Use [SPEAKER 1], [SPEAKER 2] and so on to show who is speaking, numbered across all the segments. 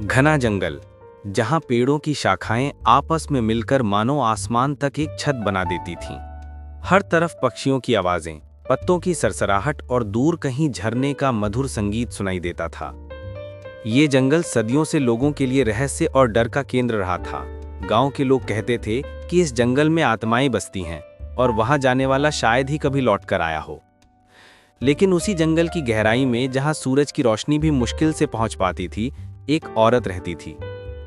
[SPEAKER 1] घना जंगल, जहां पेड़ों की शाखाएं आपस में मिलकर मानो आसमान तक एक छत बना देती थीं। हर तरफ पक्षियों की आवाजें, पत्तों की सरसराहट और दूर कहीं झरने का मधुर संगीत सुनाई देता था। ये जंगल सदियों से लोगों के लिए रहस्य और डर का केंद्र रहा था। गांव के लोग कहते थे कि इस जंगल में आत्माएं बसती हैं और वहां जाने वाला शायद ही कभी लौट कर आया हो। लेकिन उसी जंगल की गहराई में, जहां सूरज की रोशनी भी मुश्किल से पहुंच पाती थी, एक औरत रहती थी,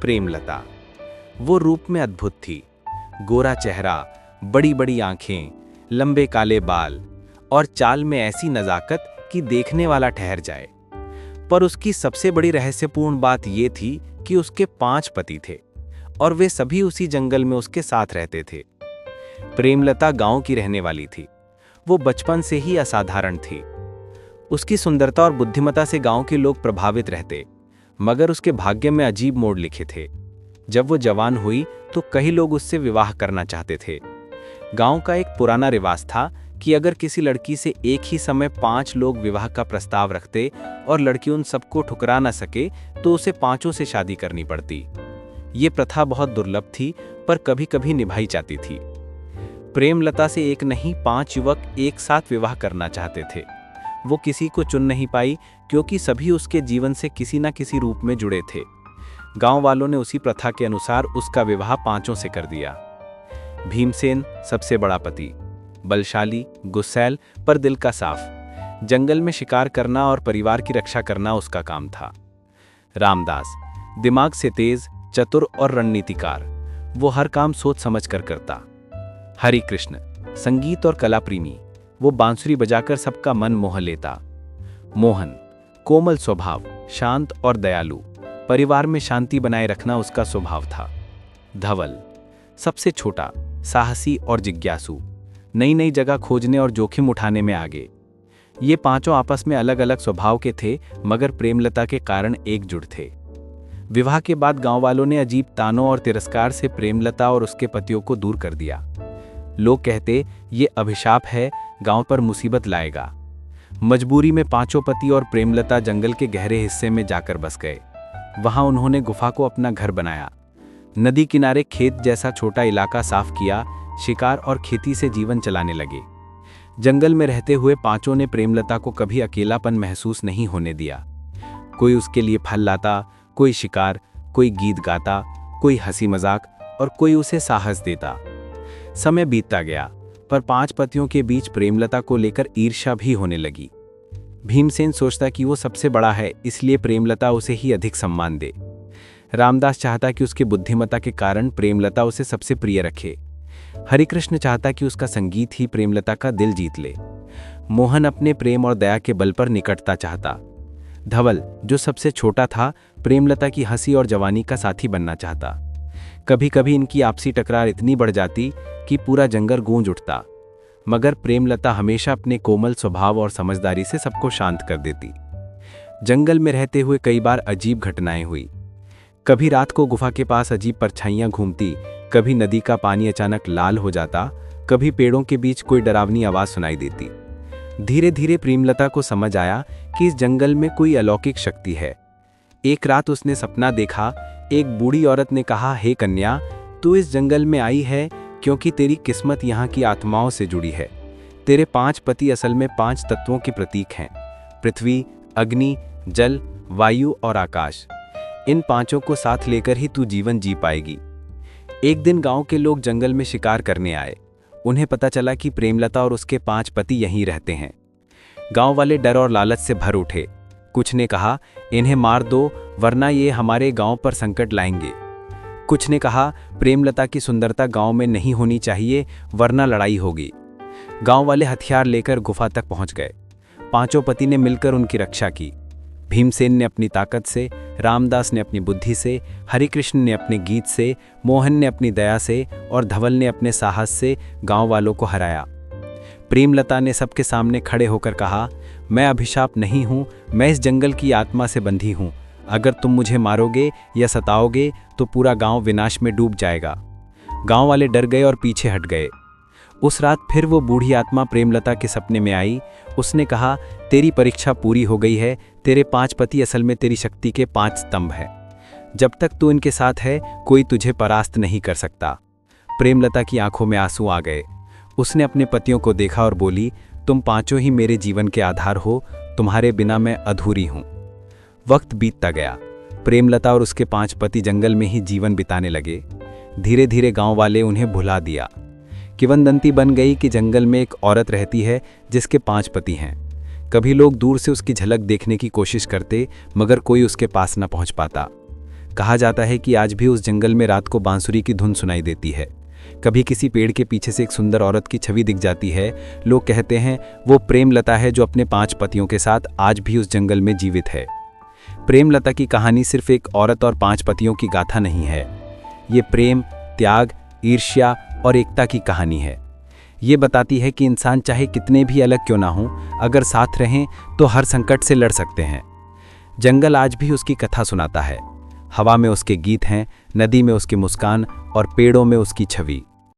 [SPEAKER 1] प्रेमलता। वो रूप में अद्भुत थी। गोरा चेहरा, बड़ी बड़ी आंखें, लंबे काले बाल और चाल में ऐसी नजाकत कि देखने वाला ठहर जाए। पर उसकी सबसे बड़ी रहस्यपूर्ण बात ये थी कि उसके 5 पति थे और वे सभी उसी जंगल में उसके साथ रहते थे। प्रेमलता गांव की रहने वाली थी। वो बचपन से ही असाधारण थी। उसकी सुंदरता और बुद्धिमत्ता से गांव के लोग प्रभावित रहते, मगर उसके भाग्य में अजीब मोड़ लिखे थे। जब वो जवान हुई तो कई लोग उससे विवाह करना चाहते थे। गांव का एक पुराना रिवाज था कि अगर किसी लड़की से एक ही समय 5 लोग विवाह का प्रस्ताव रखते और लड़की उन सबको ठुकरा न सके तो उसे 5 से शादी करनी पड़ती। ये प्रथा बहुत दुर्लभ थी, पर कभी कभी निभाई जाती थी। प्रेमलता से एक नहीं 5 युवक एक साथ विवाह करना चाहते थे। वो किसी को चुन नहीं पाई, क्योंकि सभी उसके जीवन से किसी न किसी रूप में जुड़े थे। गांव वालों ने उसी प्रथा के अनुसार उसका विवाह 5 से कर दिया। भीमसेन सबसे बड़ा पति, बलशाली, गुस्सैल, पर दिल का साफ। जंगल में शिकार करना और परिवार की रक्षा करना उसका काम था। रामदास, दिमाग से तेज, चतुर और रणनीतिकार। वो हर काम सोच समझ कर करता। हरि कृष्ण, संगीत और कला प्रेमी। वो बांसुरी बजाकर सबका मन मोह लेता। मोहन, कोमल स्वभाव, शांत और दयालु। परिवार में शांति बनाए रखना उसका स्वभाव था। धवल, सबसे छोटा, साहसी और जिज्ञासु। नई नई जगह खोजने और जोखिम उठाने में आगे। ये 5 आपस में अलग अलग स्वभाव के थे, मगर प्रेमलता के कारण एकजुट थे। विवाह के बाद गांव वालों ने अजीब तानों और तिरस्कार से प्रेमलता और उसके पतियों को दूर कर दिया। लोग कहते, ये अभिशाप है, गांव पर मुसीबत लाएगा। मजबूरी में 5 पति और प्रेमलता जंगल के गहरे हिस्से में जाकर बस गए। वहां उन्होंने गुफा को अपना घर बनाया। नदी किनारे खेत जैसा छोटा इलाका साफ किया, शिकार और खेती से जीवन चलाने लगे। जंगल में रहते हुए 5 ने प्रेमलता को कभी अकेलापन महसूस नहीं होने दिया। कोई उसके लिए फल लाता, कोई शिकार, कोई गीत गाता, कोई हंसी मजाक और कोई उसे साहस देता। समय बीतता गया, पर 5 पतियों के बीच प्रेमलता को लेकर ईर्ष्या भी होने लगी। भीमसेन सोचता कि वो सबसे बड़ा है, इसलिए प्रेमलता उसे ही अधिक सम्मान दे। रामदास चाहता कि उसकी बुद्धिमत्ता के कारण प्रेमलता उसे सबसे प्रिय रखे। हरिकृष्ण चाहता कि उसका संगीत ही प्रेमलता का दिल जीत ले। मोहन अपने प्रेम और दया के बल पर निकटता चाहता। धवल, जो सबसे छोटा था, प्रेमलता की हंसी और जवानी का साथी बनना चाहता। कभी कभी इनकी आपसी टकरार इतनी बढ़ जाती कि पूरा जंगल गूंज उठता, मगर प्रेमलता हमेशा अपने कोमल स्वभाव और समझदारी से सबको शांत कर देती। जंगल में रहते हुए कई बार अजीब घटनाएं हुई। कभी रात को गुफा के पास अजीब परछाइयां घूमती, कभी नदी का पानी अचानक लाल हो जाता, कभी पेड़ों के बीच कोई डरावनी आवाज सुनाई देती। धीरे धीरे प्रेमलता को समझ आया कि इस जंगल में कोई अलौकिक शक्ति है। एक रात उसने सपना देखा। एक बूढ़ी औरत ने कहा, हे कन्या, तू इस जंगल में आई है क्योंकि तेरी किस्मत यहाँ की आत्माओं से जुड़ी है। तेरे 5 पति असल में 5 तत्वों के प्रतीक हैं, पृथ्वी, अग्नि, जल, वायु और आकाश। इन 5 को साथ लेकर ही तू जीवन जी पाएगी। एक दिन गांव के लोग जंगल में शिकार करने आए। उन्हें पता चला कि प्रेमलता और उसके 5 पति यहीं रहते हैं। गांव वाले डर और लालच से भर उठे। कुछ ने कहा, इन्हें मार दो, वरना ये हमारे गांव पर संकट लाएंगे। कुछ ने कहा, प्रेमलता की सुंदरता गांव में नहीं होनी चाहिए, वरना लड़ाई होगी। गांव वाले हथियार लेकर गुफा तक पहुंच गए। 5 पति ने मिलकर उनकी रक्षा की। भीमसेन ने अपनी ताकत से, रामदास ने अपनी बुद्धि से, हरिकृष्ण ने अपने गीत से, मोहन ने अपनी दया से और धवल ने अपने साहस से गांव वालों को हराया। प्रेमलता ने सबके सामने खड़े होकर कहा, मैं अभिशाप नहीं हूं, मैं इस जंगल की आत्मा से बंधी हूं। अगर तुम मुझे मारोगे या सताओगे तो पूरा गांव विनाश में डूब जाएगा। गांव वाले डर गए और पीछे हट गए। उस रात फिर वो बूढ़ी आत्मा प्रेमलता के सपने में आई। उसने कहा, तेरी परीक्षा पूरी हो गई है। तेरे 5 पति असल में तेरी शक्ति के 5 स्तंभ हैं।
[SPEAKER 2] जब तक तू इनके साथ है कोई तुझे परास्त नहीं कर सकता। प्रेमलता की आंखों में आंसू आ गए। उसने अपने पतियों को देखा और बोली, तुम पांचों ही मेरे जीवन के आधार हो, तुम्हारे बिना मैं अधूरी हूं। वक्त बीतता गया। प्रेमलता और उसके 5 पति जंगल में ही जीवन बिताने लगे। धीरे धीरे गांव वाले उन्हें भुला दिया। किंवदंती बन गई कि जंगल में एक औरत रहती है जिसके 5 पति हैं। कभी लोग दूर से उसकी झलक देखने की कोशिश करते, मगर कोई उसके पास न पहुंच पाता। कहा जाता है कि आज भी उस जंगल में रात को बांसुरी की धुन सुनाई देती है। कभी किसी पेड़ के पीछे से एक सुंदर औरत की छवि दिख जाती है। लोग कहते हैं वो प्रेमलता है जो अपने 5 पतियों के साथ आज भी उस जंगल में जीवित है। प्रेमलता की कहानी सिर्फ एक औरत और 5 पतियों की गाथा नहीं है। ये प्रेम, त्याग, ईर्ष्या और एकता की कहानी है। ये बताती है कि इंसान चाहे कितने भी अलग क्यों ना हों, अगर साथ रहें तो हर संकट से लड़ सकते हैं। जंगल आज भी उसकी कथा सुनाता है। हवा में उसके गीत हैं, नदी में उसकी मुस्कान और पेड़ों में उसकी छवि।